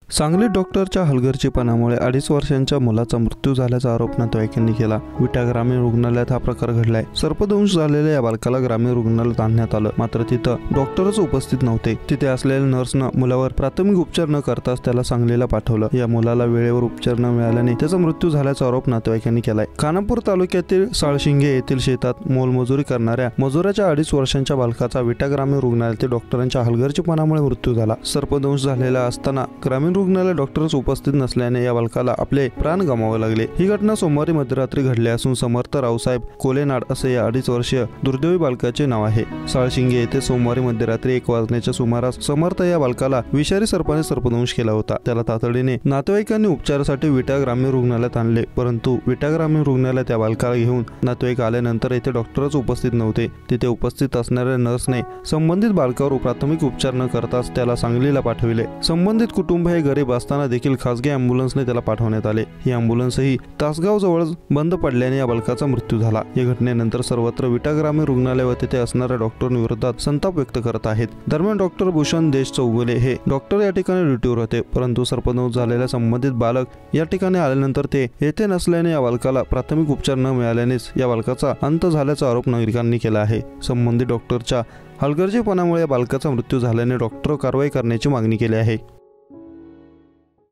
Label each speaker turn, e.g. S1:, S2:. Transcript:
S1: सांगलीत डॉक्टरच्या हलगर्जीपणामुळे 2.5 वर्षांच्या मुलाचा मृत्यू झाल्याचा आरोप नातेवाईकांनी केला। विटा ग्रामीण रुग्णालयात हा प्रकार घडलाय। सर्पदंश झालेल्या या बालकाला ग्रामीण रुग्णालयात आणण्यात आलं, मात्र तिथं डॉक्टरच उपस्थित नव्हते। तिथे असलेल्या नर्सनं मुलावर प्राथमिक उपचार न करताच त्याला सांगलीला पाठवलं। या मुलाला वेळेवर उपचार न मिळाल्याने त्याचा मृत्यू झाल्याचा आरोप नातेवाईकांनी केलाय। खानापूर तालुक्यातील साळशिंगे येथील शेतात मोलमजुरी करणाऱ्या मजुराच्या 2.5 वर्षांच्या बालकाचा विटा ग्रामीण रुग्णालयातील डॉक्टरांच्या हलगर्जीपणामुळे मृत्यू झाला। सर्पदंश झालेला असताना ग्रामीण रुग्णालयात डॉक्टरच उपस्थित नसल्याने या बालकाला आपले प्राण गमावे लागले। ही घटना सोमवारी मध्यरात्री घडली असून समर्थ रावसाहेब कोलेनाड असे या 2.5 वर्षीय दुर्दैवी बालकाचे नाव आहे। साळशिंगे येथे सोमवारी मध्यरात्री 1 वाजण्याच्या सुमारास समर्थ या बालकाला विषारी सर्पाने सर्पदंश केला होता। त्याला तातडीने नातेवाईकांनी उपचारासाठी विटा ग्रामीण रुग्णालयात आणले, परंतु विटा ग्रामीण रुग्णालयात त्या बालकाला घेऊन नातेवाईक आल्यानंतर येथे डॉक्टरच उपस्थित नव्हते। तिथे उपस्थित असणाऱ्या नर्सने संबंधित बालकावर प्राथमिक उपचार न करताच त्याला सांगलीला पाठविले। संबंधित कुटुंब हे गरीब असताना देखील खासगी अँब्युलन्सने त्याला पाठवण्यात आले। ही अँब्युलन्सही तासगाव जवळ बंद पडल्याने या बालकाचा मृत्यू झाला। या घटनेनंतर सर्वत्र विटा ग्रामीण रुग्णालय व तिथे असणाऱ्या डॉक्टरांविरोधात संताप व्यक्त करत आहेत। दरम्यान डॉक्टर भूषण देश चौगुले हे डॉक्टर या ठिकाणी ड्युटीवर होते, परंतु सर्पदंश झालेल्या संबंधित बालक या ठिकाणी आल्यानंतर ते येथे नसल्याने या बालकाला प्राथमिक उपचार न मिळाल्यानेच या बालकाचा अंत झाल्याचा आरोप नागरिकांनी केला आहे। संबंधित डॉक्टरच्या हलगर्जीपणामुळे या बालकाचा मृत्यू झाल्याने डॉक्टर कारवाई करण्याची मागणी केली आहे।